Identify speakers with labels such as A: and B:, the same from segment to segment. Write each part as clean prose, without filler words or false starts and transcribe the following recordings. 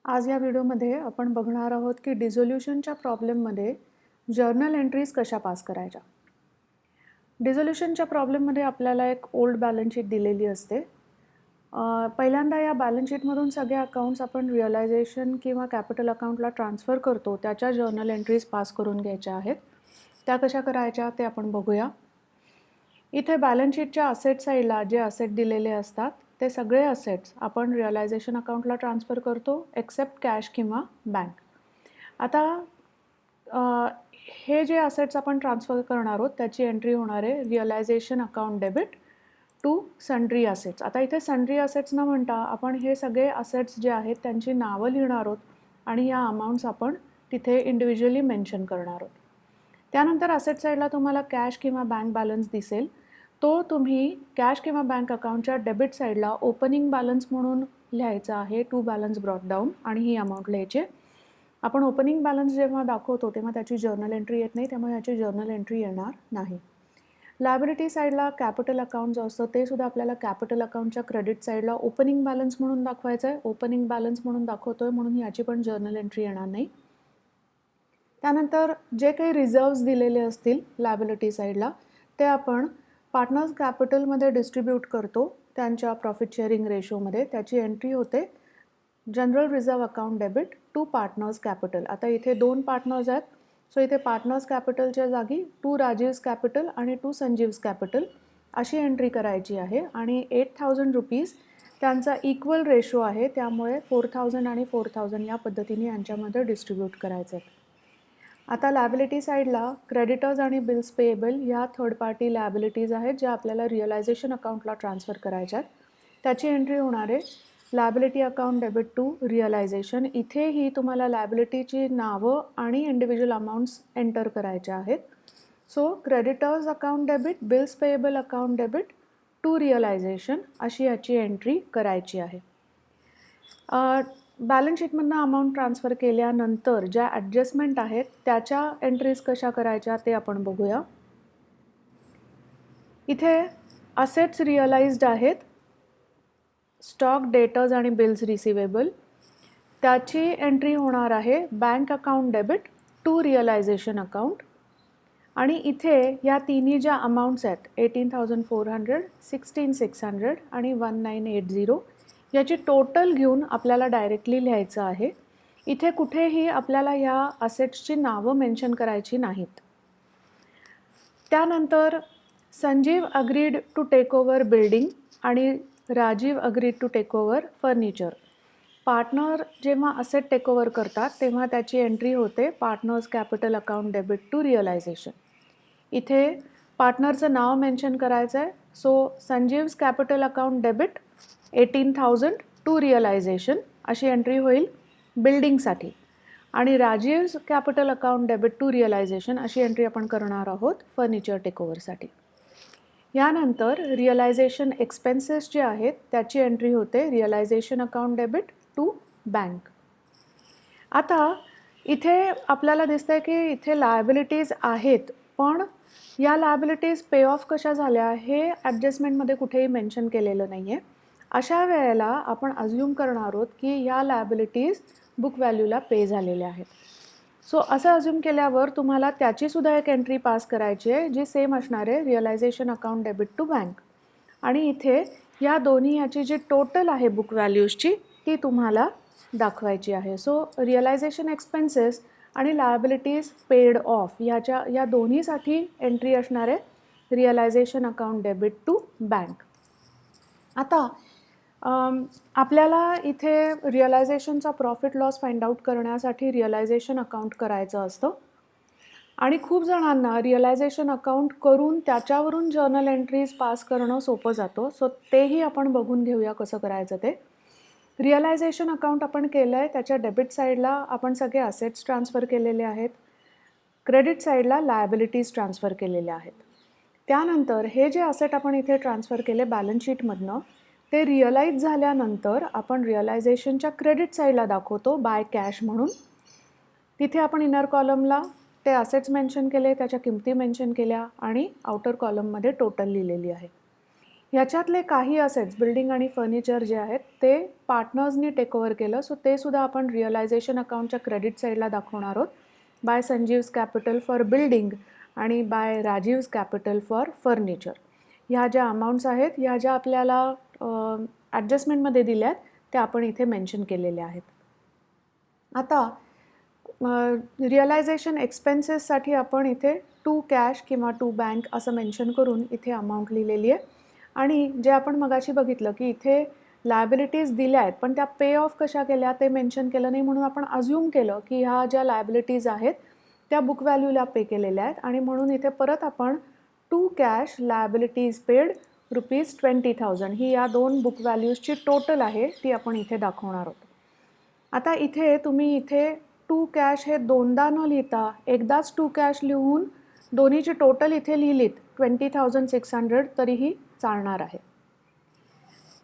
A: आज या व्हिडिओमध्ये आपण बघणार आहोत की डिझोल्यूशनच्या प्रॉब्लेममध्ये जर्नल एंट्रीज कशा पास करायच्या. डिझोल्यूशनच्या प्रॉब्लेममध्ये आपल्याला एक ओल्ड बॅलन्स शीट दिलेली असते. पहिल्यांदा या बॅलन्स शीटमधून सगळे अकाउंट्स आपण रिअलायझेशन किंवा कॅपिटल अकाउंटला ट्रान्सफर करतो, त्याच्या जर्नल एंट्रीज पास करून घ्यायच्या आहेत. त्या कशा करायच्या ते आपण बघूया. इथे बॅलन्स शीटच्या असेट साईडला जे असेट दिलेले असतात ते सगळे असेट्स आपण रिअलायझेशन अकाउंटला ट्रान्सफर करतो एक्सेप्ट कॅश किंवा बँक. आता हे जे असेट्स आपण ट्रान्सफर करणार आहोत त्याची एंट्री होणार आहे realisation account debit to sundry assets. आता इथे सन्ड्री असेट्स न म्हणता आपण हे सगळे असेट्स जे आहेत त्यांची नावं लिहिणार आहोत आणि या अमाऊंट्स आपण तिथे इंडिव्हिज्युअली मेन्शन करणार आहोत. त्यानंतर असेट साईडला तुम्हाला कॅश किंवा बँक बॅलन्स दिसेल. तो तुम्ही कॅश किंवा बँक अकाउंटच्या डेबिट साईडला ओपनिंग बॅलन्स म्हणून लिहायचा आहे, टू बॅलन्स ब्रॉट डाऊन, आणि ही अमाऊंट लिहायची. आपण ओपनिंग बॅलन्स जेव्हा दाखवतो तेव्हा त्याची जर्नल एंट्री येत नाही, त्यामुळे याची जर्नल एंट्री येणार नाही. लायबिलिटी साईडला कॅपिटल अकाउंट जो असतं ते सुद्धा आपल्याला कॅपिटल अकाउंटच्या क्रेडिट साईडला ओपनिंग बॅलन्स म्हणून दाखवायचं आहे. ओपनिंग बॅलन्स म्हणून दाखवतोय म्हणून याची पण जर्नल एंट्री येणार नाही. त्यानंतर जे काही रिझर्व्स दिलेले असतील लायबिलिटी साईडला ते आपण पार्टनर्स कॅपिटलमध्ये डिस्ट्रीब्यूट करतो त्यांच्या प्रॉफिट शेअरिंग रेशोमध्ये. त्याची एंट्री होते general reserve account debit to partners capital. आता इथे 2 पार्टनर्स आहेत, सो इथे पार्टनर्स कॅपिटलच्या जागी टू राजीव्स कॅपिटल आणि टू संजीव्स कॅपिटल अशी एंट्री करायची आहे. आणि 8,000 रुपीज त्यांचा इक्वल रेशो आहे, त्यामुळे 4,000 आणि 4,000 या पद्धतीने यांच्यामध्ये डिस्ट्रीब्यूट करायचं आहे. आता लायबिलिटी साईडला क्रेडिटर्स आणि बिल्स पेएबल ह्या थर्ड पार्टी लायबिलिटीज आहेत ज्या आपल्याला रिअलायझेशन अकाउंटला ट्रान्सफर करायच्या आहेत. त्याची एंट्री होणार आहे liability account debit to realisation. इथेही तुम्हाला लायबिलिटीची नावं आणि इंडिव्हिज्युअल अमाऊंट्स एंटर करायच्या आहेत. So creditors account debit, bills payable account debit to realisation अशी याची एंट्री करायची आहे. बॅलन्स शीटमधनं अमाऊंट ट्रान्सफर केल्यानंतर ज्या ॲडजस्टमेंट आहेत त्याच्या एंट्रीज कशा करायच्या ते आपण बघूया. इथे असेट्स रिअलाइज्ड आहेत, स्टॉक, डेटर्स आणि बिल्स रिसिवेबल. त्याची एंट्री होणार आहे bank account debit to realisation account. आणि इथे या तिन्ही ज्या अमाऊंट्स आहेत 18,400, 16,600 आणि 1980 याची टोटल घेऊन आपल्याला डायरेक्टली लिहायचं आहे. इथे कुठेही आपल्याला ह्या असेट्सची नावं मेन्शन करायची नाहीत. त्यानंतर Sanjeev agreed to take over building आणि Rajeev agreed to take over furniture. Partner जेव्हा असेट टेक ओव्हर करतात तेव्हा त्याची एंट्री होते partners capital account debit to realisation. इथे पार्टनरचं नाव मेन्शन करायचं आहे. So Sanjeev's capital account debit 18,000 to realisation अशी एंट्री होईल बिल्डिंगसाठी. आणि Rajeev's capital account debit to realisation अशी एंट्री आपण करणार आहोत फर्निचर टेकओव्हरसाठी. यानंतर रिअलायझेशन एक्सपेन्सेस जे आहेत त्याची एंट्री होते realisation account debit to bank. आता इथे आपल्याला दिसतंय की इथे लायबिलिटीज आहेत, पण या लायबिलिटीज पे ऑफ कशा झाल्या हे ॲडजस्टमेंटमध्ये कुठेही मेन्शन केलेलं नाही आहे. अशा वेळेला आपण अज्युम करणार आहोत की या लायबिलिटीज बुक व्हॅल्यूला पे झालेल्या आहेत. सो असं अज्युम केल्यावर तुम्हाला त्याचीसुद्धा एक एंट्री पास करायची आहे जी सेम असणार आहे realisation account debit to bank. आणि इथे या दोन्ही याची जी टोटल आहे बुक व्हॅल्यूजची ती तुम्हाला दाखवायची आहे. सो रिअलायझेशन एक्सपेन्सेस आणि लायबिलिटीज पेड ऑफ या दोन्हीसाठी एंट्री असणार आहे realisation account debit to bank. आता आपल्याला इथे रिअलायझेशनचा प्रॉफिट लॉस फाइंड आउट करण्यासाठी रिअलायझेशन अकाउंट करायचं असतं आणि खूप जणांना रिअलायझेशन अकाउंट करून त्याच्यावरून जर्नल एंट्रीज पास करणं सोपं जातं. सो तेही आपण बघून घेऊया कसं करायचं ते. रिअलायझेशन अकाउंट आपण केलं आहे, त्याच्या डेबिट साईडला आपण सगळे असेट्स ट्रान्सफर केलेले आहेत, क्रेडिट साईडला लायबिलिटीज ट्रान्सफर केलेल्या आहेत. त्यानंतर हे जे असेट आपण इथे ट्रान्सफर केले बॅलन्स शीटमधनं ते रिअलाइज झाल्यानंतर आपण रिअलायझेशनच्या क्रेडिट साईडला दाखवतो बाय कॅश म्हणून. तिथे आपण इनर कॉलमला ते असेट्स मेन्शन केले, त्याच्या किमती मेन्शन केल्या आणि आउटर कॉलममध्ये टोटल लिहिलेली आहे. ह्याच्यातले काही असेट्स बिल्डिंग आणि फर्निचर जे आहेत ते पार्टनर्सनी टेकओव्हर केलं, सो ते सुद्धा आपण रिअलायझेशन अकाउंटच्या क्रेडिट साईडला दाखवणार आहोत. बाय संजीव्स कॅपिटल फॉर बिल्डिंग आणि बाय राजीव्स कॅपिटल फॉर फर्निचर. ह्या ज्या अमाऊंट्स आहेत, ह्या ज्या आपल्याला ॲडजस्टमेंटमध्ये दिल्या आहेत त्या आपण इथे मेन्शन केलेल्या आहेत. आता रिअलायझेशन एक्सपेन्सेससाठी आपण इथे टू कॅश किंवा टू बँक असं मेन्शन करून इथे अमाऊंट लिहिलेली आहे. आणि जे आपण मगाशी बघितलं की इथे लायबिलिटीज दिल्या आहेत पण त्या पे ऑफ कशा केल्या ते मेन्शन केलं नाही, म्हणून आपण अज्युम केलं की ह्या ज्या लायबिलिटीज आहेत त्या बुक व्हॅल्यूला पे केलेल्या आहेत आणि म्हणून इथे परत आपण टू कॅश लायबिलिटीज पेड ₹20,000 ही या दोन बुक व्हॅल्यूजची टोटल आहे ती आपण इथे दाखवणार आहोत. आता इथे तुम्ही इथे टू कॅश हे दोनदा न लिहिता एकदाच टू कॅश लिहून दोन्हीची टोटल इथे लिहिलीत 20,600 तरीही चालणार आहे.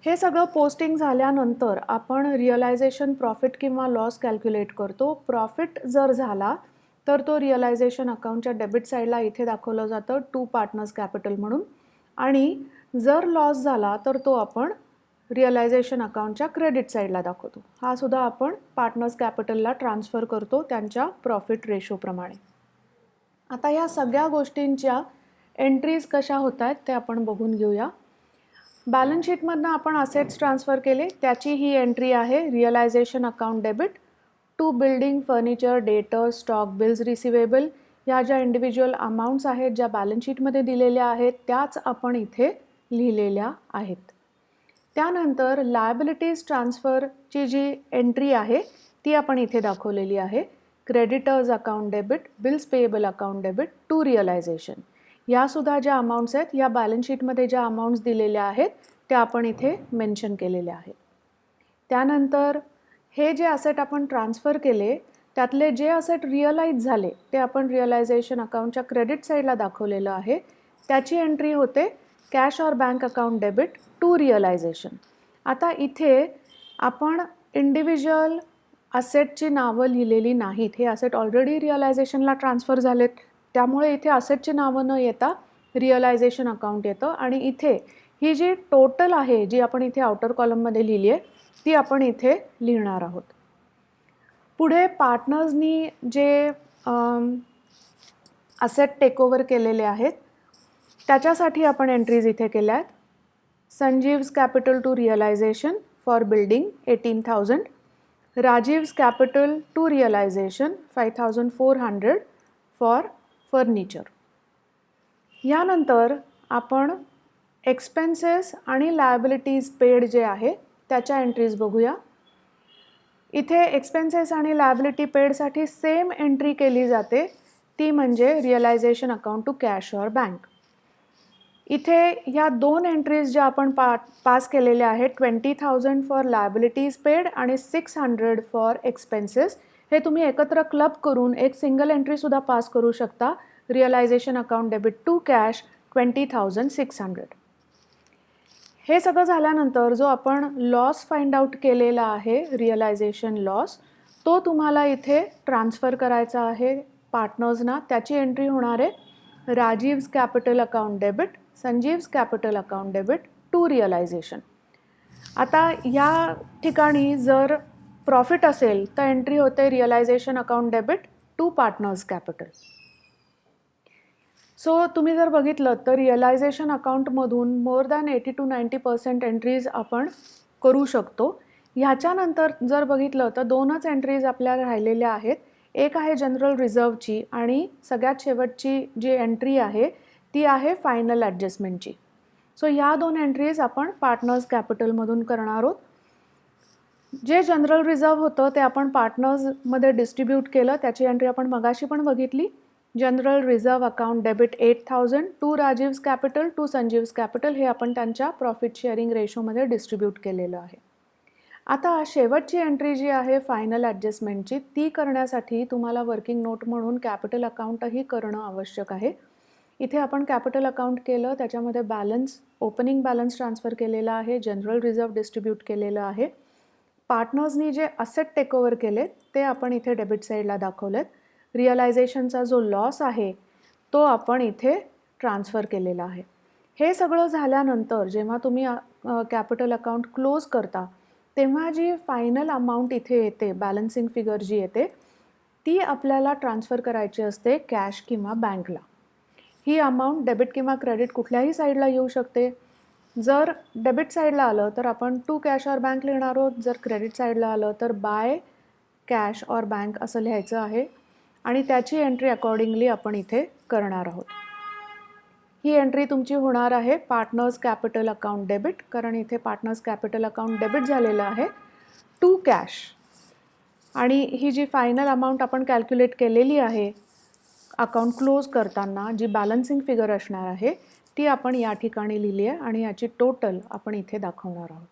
A: हे सगळं पोस्टिंग झाल्यानंतर आपण रिअलायझेशन प्रॉफिट किंवा लॉस कॅल्क्युलेट करतो. प्रॉफिट जर झाला तर तो रिअलायझेशन अकाउंटच्या डेबिट साईडला इथे दाखवलं जातं टू पार्टनर्स कॅपिटल म्हणून, आणि जर लॉस झाला तर तो आपण रिअलायझेशन अकाउंटच्या क्रेडिट साईडला दाखवतो. हा सुद्धा आपण पार्टनर्स कॅपिटलला ट्रान्सफर करतो त्यांच्या प्रॉफिट रेशोप्रमाणे. आता या सगळ्या गोष्टींच्या एंट्रीज कशा होत आहेत ते आपण बघून घेऊया. बॅलन्स शीटमधनं आपण असेट्स ट्रान्सफर केले त्याची ही एंट्री आहे realisation account debit to building furniture debtor stock bills receivable. ह्या ज्या इंडिव्हिज्युअल अमाऊंट्स आहेत ज्या बॅलन्स शीटमध्ये दिलेल्या आहेत त्याच आपण इथे लिहिलेल्या आहेत. त्यानंतर लायबिलिटीज ट्रान्सफरची जी एंट्री आहे ती आपण इथे दाखवलेली आहे. Creditors account debit bills payable account debit to realisation. यासुद्धा ज्या अमाऊंट्स आहेत या बॅलन्स शीटमध्ये ज्या अमाऊंट्स दिलेल्या आहेत त्या आपण इथे मेन्शन केलेल्या आहेत. त्यानंतर हे जे असेट आपण ट्रान्सफर केले त्यातले जे असेट रिअलाइज झाले ते आपण रिअलायझेशन अकाउंटच्या क्रेडिट साईडला दाखवलेलं आहे. त्याची एंट्री होते cash or bank account debit to realisation. आता इथे आपण इंडिव्हिज्युअल असेटची नावं लिहिलेली नाहीत. हे असेट ऑलरेडी रिअलायझेशनला ट्रान्सफर झालेत त्यामुळे इथे असेटची नावं न येता रिअलायझेशन अकाउंट येतं आणि इथे ही जी टोटल आहे जी आपण इथे आउटर कॉलममध्ये लिहिली आहे ती आपण इथे लिहिणार आहोत. पुढे पार्टनर्सनी जे असेट टेकओव्हर केलेले आहेत त्याच्यासाठी आपण एंट्रीज इथे केल्या आहेत. Sanjeev's capital to realisation for building 18,000, Rajeev's capital to realisation 5,400 for furniture. यानंतर आपण एक्सपेन्सेस आणि लायबिलिटीज पेड जे आहे त्याच्या एंट्रीज बघूया. इथे एक्सपेन्सेस आणि लायबिलिटी पेडसाठी सेम एंट्री केली जाते ती म्हणजे realisation account to cash or bank. इथे ह्या दोन एंट्रीज ज्या आपण पास केलेल्या आहेत 20,000 फॉर लायबिलिटीज पेड आणि 600 फॉर एक्सपेन्सेस हे तुम्ही एकत्र क्लब करून एक सिंगल एंट्रीसुद्धा पास करू शकता. Realisation account debit to cash 20,600. हे सगळं झाल्यानंतर जो आपण लॉस फाइंड आउट केलेला आहे रिअलायझेशन लॉस तो तुम्हाला इथे ट्रान्सफर करायचा आहे पार्टनर्सना. त्याची एंट्री होणार आहे Rajeev's capital account debit Sanjeev's capital account debit to realisation. आता या ठिकाणी जर प्रॉफिट असेल तर एंट्री होते realisation account debit to partners capital. So तुम्ही जर बघितलं तर रिअलायझेशन अकाउंटमधून मोर दॅन 80 to 90% एंट्रीज आपण करू शकतो. ह्याच्यानंतर जर बघितलं तर दोनच एंट्रीज आपल्याला राहिलेल्या आहेत. एक आहे जनरल रिझर्वची आणि सगळ्यात शेवटची जी एंट्री आहे ती आहे फायनल ॲडजस्टमेंटची. सो ह्या दोन एंट्रीज आपण पार्टनर्स कॅपिटलमधून करणार आहोत. जे जनरल रिझर्व होतं ते आपण पार्टनर्समध्ये डिस्ट्रीब्यूट केलं त्याची एंट्री आपण मगाशी पण बघितली. General reserve account debit 8,000 to Rajeev's capital to Sanjeev's capital हे आपण त्यांच्या प्रॉफिट शेअरिंग रेशोमध्ये डिस्ट्रीब्यूट केलेलं आहे. आता शेवटची एंट्री जी आहे फायनल ॲडजस्टमेंटची ती करण्यासाठी तुम्हाला वर्किंग नोट म्हणून कॅपिटल अकाउंटही करणं आवश्यक आहे. इथे आपण कॅपिटल अकाउंट केलं त्याच्यामध्ये बॅलन्स ओपनिंग बॅलन्स ट्रान्सफर केलेला आहे, जनरल रिझर्व डिस्ट्रीब्यूट केलेलं आहे. पार्टनर्सनी जे असेट टेकओव्हर केले ते आपण इथे डेबिट साईडला दाखवलेत. रिअलायझेशनचा जो लॉस आहे तो आपण इथे ट्रान्सफर केलेला आहे. हे सगळं झाल्यानंतर जेव्हा तुम्ही कॅपिटल अकाउंट क्लोज करता, तेव्हा जी फायनल अमाउंट इथे येते, बॅलन्सिंग फिगर जी येते, ती आपल्याला ट्रान्सफर करायची असते कॅश किंवा बँकला. ही अमाउंट डेबिट किंवा क्रेडिट कुठल्याही साईडला येऊ शकते. जर डेबिट साईडला आलं तर आपण टू कॅश ऑर बँक लिहिणार आहोत. जर क्रेडिट साईडला आलं तर बाय कॅश ऑर बँक असं लिहायचं आहे आणि त्याची एंट्री अकॉर्डिंगली आपण इथे करणार आहोत. ही एंट्री तुमची होणार आहे पार्टनर्स कॅपिटल अकाउंट डेबिट, कारण इथे पार्टनर्स कॅपिटल अकाउंट डेबिट झालेलं आहे टू कॅश. आणि ही जी फायनल अमाउंट आपण कॅल्क्युलेट केलेली आहे अकाउंट क्लोज करताना, जी बॅलन्सिंग फिगर असणार आहे, ती आपण या ठिकाणी लिहिली आहे आणि याची टोटल आपण इथे दाखवणार आहोत.